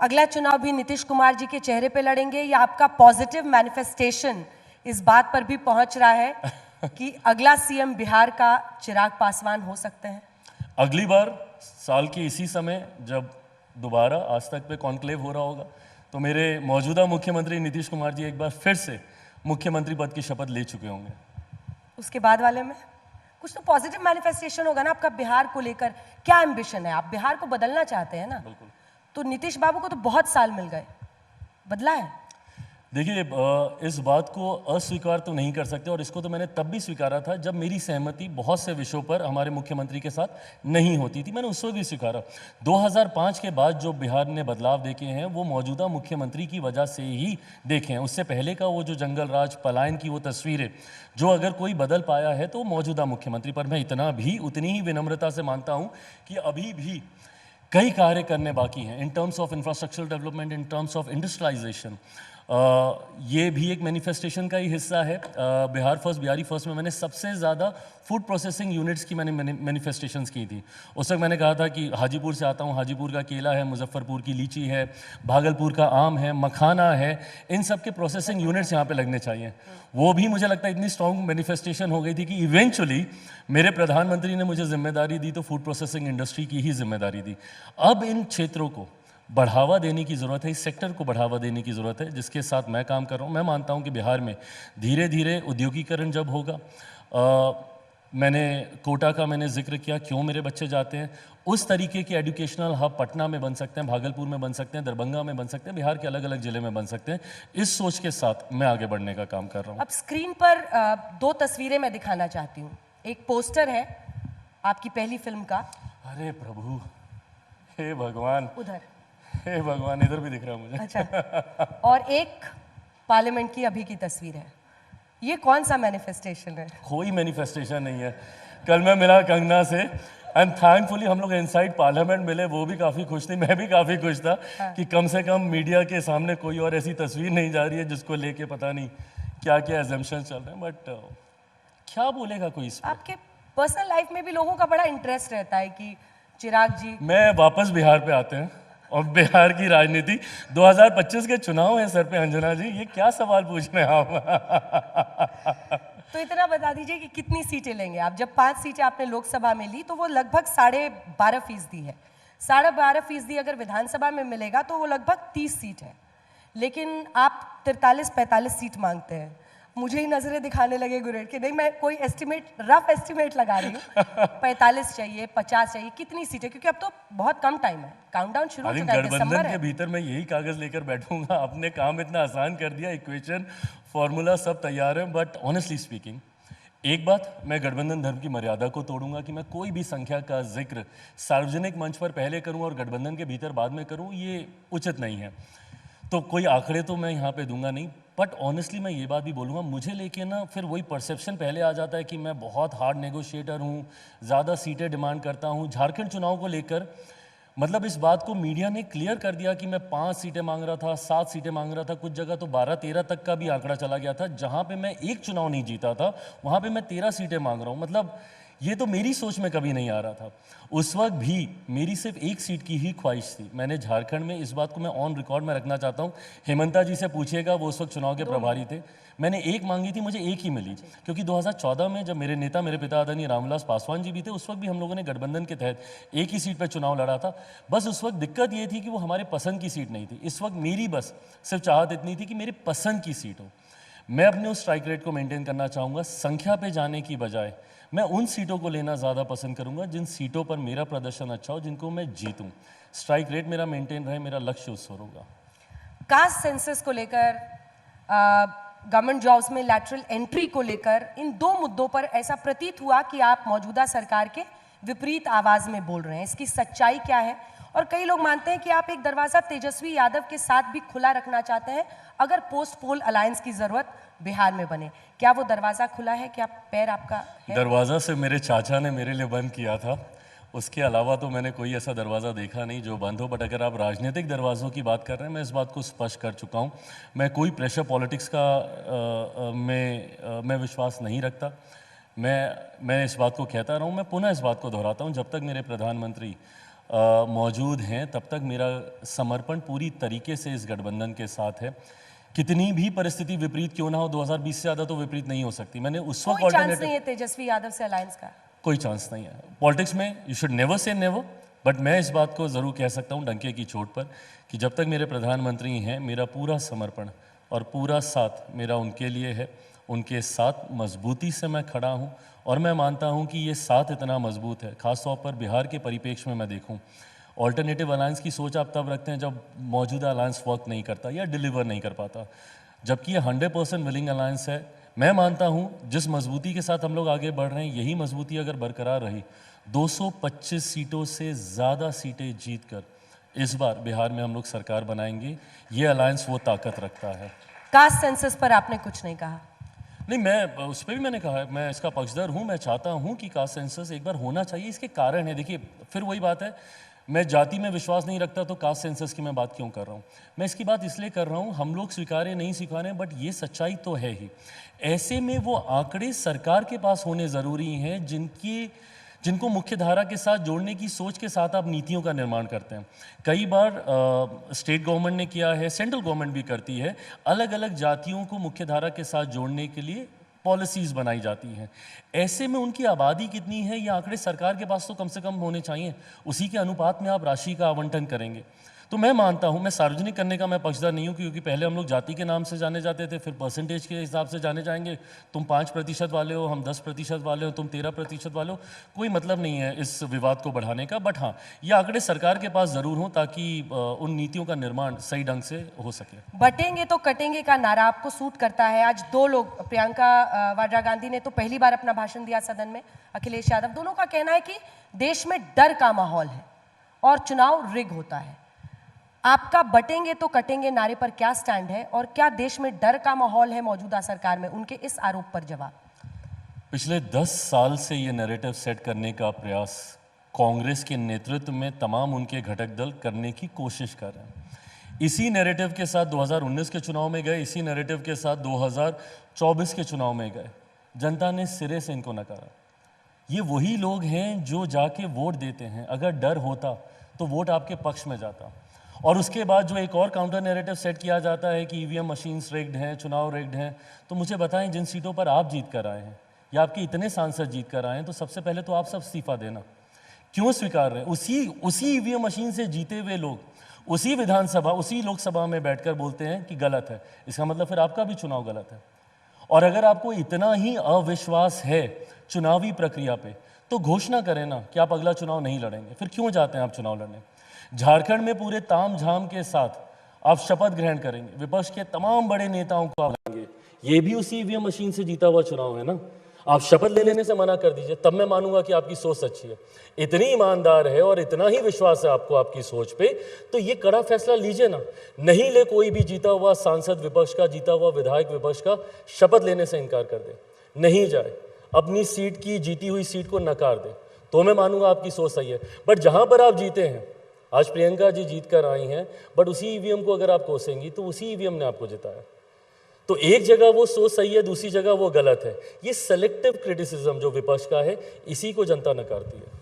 अगला चुनाव भी नीतीश कुमार जी के चेहरे पे लड़ेंगे या आपका पॉजिटिव मैनिफेस्टेशन इस बात पर भी पहुंच रहा है कि अगला सीएम बिहार का चिराग पासवान हो सकते हैं? अगली बार साल के इसी समय जब दोबारा आज तक पे कॉन्क्लेव हो रहा होगा तो मेरे मौजूदा मुख्यमंत्री नीतीश कुमार जी एक बार फिर से मुख्यमंत्री पद की शपथ ले चुके होंगे। उसके बाद वाले में कुछ तो पॉजिटिव मैनिफेस्टेशन होगा ना आपका बिहार को लेकर? क्या एम्बिशन है? आप बिहार को बदलना चाहते हैं ना? बिल्कुल। तो नीतीश बाबू को तो बहुत साल मिल गए, बदला है? देखिए, इस बात को अस्वीकार तो नहीं कर सकते और इसको तो मैंने तब भी स्वीकारा था जब मेरी सहमति बहुत से विषयों पर हमारे मुख्यमंत्री के साथ नहीं होती थी। मैंने उस वक्त भी स्वीकारा। 2005 के बाद जो बिहार ने बदलाव देखे हैं वो मौजूदा मुख्यमंत्री की वजह से ही देखे हैं। उससे पहले का वो जो जंगल राज पलायन की वो तस्वीरें जो अगर कोई बदल पाया है तो मौजूदा मुख्यमंत्री पर। मैं इतना भी उतनी ही विनम्रता से मानता हूँ कि अभी भी कई कार्य करने बाकी हैं in terms of infrastructural development, in terms of industrialization. ये भी एक मैनिफेस्टेशन का ही हिस्सा है। बिहार फर्स्ट, बिहारी फर्स्ट में मैंने सबसे ज़्यादा फूड प्रोसेसिंग यूनिट्स की मैंने मैनिफेस्टेशंस की थी। उस वक्त मैंने कहा था कि हाजीपुर से आता हूँ, हाजीपुर का केला है, मुजफ्फरपुर की लीची है, भागलपुर का आम है, मखाना है, इन सब के प्रोसेसिंग यूनिट्स यहाँ पे लगने चाहिए। वो भी मुझे लगता है इतनी स्ट्रॉन्ग मैनिफेस्टेशन हो गई थी कि इवेंचुअली मेरे प्रधानमंत्री ने मुझे जिम्मेदारी दी तो फूड प्रोसेसिंग इंडस्ट्री की ही जिम्मेदारी दी। अब इन क्षेत्रों को बढ़ावा देने की ज़रूरत है, इस सेक्टर को बढ़ावा देने की ज़रूरत है जिसके साथ मैं काम कर रहा हूँ। मैं मानता हूँ कि बिहार में धीरे धीरे उद्योगीकरण जब होगा, मैंने कोटा का मैंने जिक्र किया, क्यों मेरे बच्चे जाते हैं, उस तरीके के एजुकेशनल हब पटना में बन सकते हैं, भागलपुर में बन सकते हैं, दरभंगा में बन सकते हैं, बिहार के अलग अलग जिले में बन सकते हैं। इस सोच के साथ मैं आगे बढ़ने का काम कर रहा हूँ। अब स्क्रीन पर दो तस्वीरें मैं दिखाना चाहती हूँ। एक पोस्टर है आपकी पहली फिल्म का। अरे प्रभु, हे भगवान, उधर, हे भगवान, इधर भी दिख रहा है मुझे। अच्छा। और एक पार्लियामेंट की अभी की तस्वीर है। ये कौन सा मैनिफेस्टेशन है? कोई मैनिफेस्टेशन नहीं है। कल मैं मिला कंगना से एंड थैंकफुली हम लोग इनसाइड पार्लियामेंट मिले, वो भी काफ़ी खुश थी, मैं भी काफ़ी खुश था। हाँ। कि कम से कम मीडिया के सामने कोई और ऐसी तस्वीर नहीं जा रही है जिसको लेके पता नहीं क्या क्या एजम्पशन चल रहे हैं। बट क्या बोलेगा कोई इस पर? आपके पर्सनल लाइफ में भी लोगों का बड़ा इंटरेस्ट रहता है कि चिराग जी। मैं वापस बिहार पे आते हैं और बिहार की राजनीति, 2025 के चुनाव है सर पे। अंजना जी, ये क्या सवाल पूछ रहे हैं आप? तो इतना बता दीजिए कि कितनी सीटें लेंगे आप? जब 5 सीटें आपने लोकसभा में ली तो वो लगभग 12.5% है। 12.5% अगर विधानसभा में मिलेगा तो वो लगभग 30 सीट है, लेकिन आप 43-45 सीट मांगते हैं। मुझे ही नजरें दिखाने लगे गुरेड के, नहीं मैं कोई एस्टिमेट, रफ एस्टिमेट लगा रही हूँ। 45 चाहिए, 50 चाहिए, कितनी सीटें? क्योंकि अब तो बहुत कम टाइम है, काउंटडाउन शुरू हो चुका है, गठबंधन के भीतर मैं यही कागज लेकर बैठूंगा। आपने काम इतना आसान कर दिया, इक्वेशन फॉर्मूला सब तैयार है। बट ऑनेस्टली स्पीकिंग, एक बात, मैं गठबंधन धर्म की मर्यादा को तोड़ूंगा कि मैं कोई भी संख्या का जिक्र सार्वजनिक मंच पर पहले करूं और गठबंधन के भीतर बाद में करूं, ये उचित नहीं है। तो कोई आंकड़े तो मैं यहाँ पे दूंगा नहीं। बट ऑनेस्टली मैं ये बात भी बोलूँगा, मुझे लेके ना फिर वही परसेप्शन पहले आ जाता है कि मैं बहुत हार्ड नेगोशिएटर हूँ, ज़्यादा सीटें डिमांड करता हूँ। झारखंड चुनाव को लेकर मतलब इस बात को मीडिया ने क्लियर कर दिया कि मैं 5 सीटें मांग रहा था, 7 सीटें मांग रहा था, कुछ जगह तो 12-13 तक का भी आंकड़ा चला गया था। जहाँ पे मैं एक चुनाव नहीं जीता था वहाँ पे मैं 13 सीटें मांग रहा हूँ। मतलब ये तो मेरी सोच में कभी नहीं आ रहा था। उस वक्त भी मेरी सिर्फ एक सीट की ही ख्वाहिश थी। मैंने झारखंड में, इस बात को मैं ऑन रिकॉर्ड में रखना चाहता हूँ, हेमंता जी से पूछिएगा, वो उस वक्त चुनाव के प्रभारी थे। मैंने एक मांगी थी, मुझे एक ही मिली, क्योंकि 2014 में जब मेरे नेता, मेरे पिता आदरणीय रामविलास पासवान जी भी थे, उस वक्त भी हम लोगों ने गठबंधन के तहत एक ही सीट पर चुनाव लड़ा था। बस उस वक्त दिक्कत ये थी कि वो हमारे पसंद की सीट नहीं थी। इस वक्त मेरी बस सिर्फ चाहत इतनी थी कि मेरी पसंद की सीट हो। मैं अपने उस स्ट्राइक रेट को मेंटेन करना चाहूँगा। संख्या पे जाने की बजाय मैं उन सीटों को लेना ज़्यादा पसंद करूँगा जिन सीटों पर मेरा प्रदर्शन अच्छा हो, जिनको मैं जीतूँ। स्ट्राइक रेट मेरा मेंटेन रहे, मेरा लक्ष्य उस ओर होगा। कास्ट सेंसस को लेकर, गवर्नमेंट जॉब्स में लैटरल एंट्री को लेकर, इन दो मुद्दों पर ऐसा प्रतीत हुआ कि आप मौजूदा सरकार के विपरीत आवाज में बोल रहे हैं। इसकी सच्चाई क्या है? और कई लोग मानते हैं कि आप एक दरवाजा तेजस्वी यादव के साथ भी खुला रखना चाहते हैं अगर पोस्ट पोल अलायंस की जरूरत बिहार में बने। क्या वो दरवाजा खुला है? क्या पैर आपका है? दरवाजा से मेरे चाचा ने मेरे लिए बंद किया था, उसके अलावा तो मैंने कोई ऐसा दरवाज़ा देखा नहीं जो बंद हो। बट अगर आप राजनीतिक दरवाज़ों की बात कर रहे हैं, मैं इस बात को स्पष्ट कर चुका हूँ। मैं कोई प्रेशर पॉलिटिक्स का मैं विश्वास नहीं रखता। मैं इस बात को कहता रहा हूँ, मैं पुनः इस बात को दोहराता हूँ, जब तक मेरे प्रधानमंत्री मौजूद हैं तब तक मेरा समर्पण पूरी तरीके से इस गठबंधन के साथ है। कितनी भी परिस्थिति विपरीत क्यों ना हो, 2020 से ज़्यादा तो विपरीत नहीं हो सकती। मैंने उस वक्त कोई चांस नहीं है तेजस्वी यादव से अलायंस का? कोई चांस नहीं है। पॉलिटिक्स में you should never say never, but मैं इस बात को ज़रूर कह सकता हूँ डंके की चोट पर कि जब तक मेरे प्रधानमंत्री हैं, मेरा पूरा समर्पण और पूरा साथ मेरा उनके लिए है। उनके साथ मजबूती से मैं खड़ा हूँ और मैं मानता हूँ कि ये साथ इतना मजबूत है, ख़ासतौर पर बिहार के परिप्रेक्ष्य में मैं देखूँ। ऑल्टरनेटिव अलायंस की सोच आप तब रखते हैं जब मौजूदा अलायंस वर्क नहीं करता या डिलीवर नहीं कर पाता, जबकि ये 100% विलिंग अलायंस है। मैं मानता हूँ जिस मजबूती के साथ हम लोग आगे बढ़ रहे हैं, यही मजबूती अगर बरकरार रही, 225 सीटों से ज़्यादा सीटें जीतकर इस बार बिहार में हम लोग सरकार बनाएंगे। ये अलायंस वो ताकत रखता है। कास्ट सेंसस पर आपने कुछ नहीं कहा। नहीं, मैं उस पर भी मैंने कहा है, मैं इसका पक्षधर हूँ। मैं चाहता हूँ कि कास्ट सेंसस एक बार होना चाहिए। इसके कारण है, देखिए फिर वही बात है, मैं जाति में विश्वास नहीं रखता तो कास्ट सेंसस की मैं बात क्यों कर रहा हूँ। मैं इसकी बात इसलिए कर रहा हूँ, हम लोग स्वीकारें नहीं स्वीकारें, बट ये सच्चाई तो है ही। ऐसे में वो आंकड़े सरकार के पास होने ज़रूरी हैं जिनको मुख्य धारा के साथ जोड़ने की सोच के साथ आप नीतियों का निर्माण करते हैं। कई बार स्टेट गवर्नमेंट ने किया है, सेंट्रल गवर्नमेंट भी करती है, अलग अलग जातियों को मुख्य धारा के साथ जोड़ने के लिए पॉलिसीज़ बनाई जाती हैं। ऐसे में उनकी आबादी कितनी है, ये आंकड़े सरकार के पास तो कम से कम होने चाहिए। उसी के अनुपात में आप राशि का आवंटन करेंगे। तो मैं मानता हूँ, मैं सार्वजनिक करने का मैं पक्षधर नहीं हूँ, क्योंकि पहले हम लोग जाति के नाम से जाने जाते थे, फिर परसेंटेज के हिसाब से जाने जाएंगे। तुम 5% वाले हो, हम 10% वाले हो, तुम 13% वाले हो। कोई मतलब नहीं है इस विवाद को बढ़ाने का। बट हाँ, ये आंकड़े सरकार के पास ज़रूर हों ताकि उन नीतियों का निर्माण सही ढंग से हो सके। बटेंगे तो कटेंगे का नारा आपको सूट करता है? आज दो लोग, प्रियंका वाड्रा गांधी ने तो पहली बार अपना भाषण दिया सदन में, अखिलेश यादव, दोनों का कहना है कि देश में डर का माहौल है और चुनाव रिग होता है। आपका बटेंगे तो कटेंगे नारे पर क्या स्टैंड है, और क्या देश में डर का माहौल है मौजूदा सरकार में? उनके इस आरोप पर जवाब। पिछले 10 साल से ये नैरेटिव सेट करने का प्रयास कांग्रेस के नेतृत्व में तमाम उनके घटक दल करने की कोशिश कर रहे हैं। इसी नैरेटिव के साथ 2019 के चुनाव में गए, इसी नैरेटिव के साथ 2024 के चुनाव में गए। जनता ने सिरे से इनको नकारा। ये वही लोग हैं जो जाके वोट देते हैं। अगर डर होता तो वोट आपके पक्ष में जाता। और उसके बाद जो एक और काउंटर नैरेटिव सेट किया जाता है कि ईवीएम मशीन्स रिग्ड हैं, चुनाव रिग्ड हैं। तो मुझे बताएं, जिन सीटों पर आप जीत कर आए हैं या आपके इतने सांसद जीत कर आए हैं, तो सबसे पहले तो आप सब इस्तीफा देना। क्यों स्वीकार रहे हैं? उसी ईवीएम मशीन से जीते हुए लोग उसी विधानसभा, उसी लोकसभा में बैठकर बोलते हैं कि गलत है। इसका मतलब फिर आपका भी चुनाव गलत है। और अगर आपको इतना ही अविश्वास है चुनावी प्रक्रिया पे, तो घोषणा करें ना कि आप अगला चुनाव नहीं लड़ेंगे। फिर क्यों जाते हैं आप चुनाव लड़ने? झारखंड में पूरे ताम झाम के साथ आप शपथ ग्रहण करेंगे, विपक्ष के तमाम बड़े नेताओं को आप लाएंगे। ये भी उसी ईवीएम मशीन से जीता हुआ चुनाव है ना। आप शपथ ले लेने से मना कर दीजिए, तब मैं मानूंगा कि आपकी सोच सच्ची है। इतनी ईमानदार है और इतना ही विश्वास है आपको आपकी सोच पे, तो ये कड़ा फैसला लीजिए ना। नहीं ले कोई भी जीता हुआ सांसद विपक्ष का, जीता हुआ विधायक विपक्ष का शपथ लेने से इनकार कर दे, नहीं जाए, अपनी सीट की, जीती हुई सीट को नकार दे, तो मैं मानूंगा आपकी सोच सही है। बट जहां पर आप जीते हैं, आज प्रियंका जी जीत कर आई हैं, बट उसी ईवीएम को अगर आप कोसेंगी तो उसी ईवीएम ने आपको जिताया। तो एक जगह वो सोच सही है, दूसरी जगह वो गलत है। ये सेलेक्टिव क्रिटिसिज्म जो विपक्ष का है, इसी को जनता नकारती है।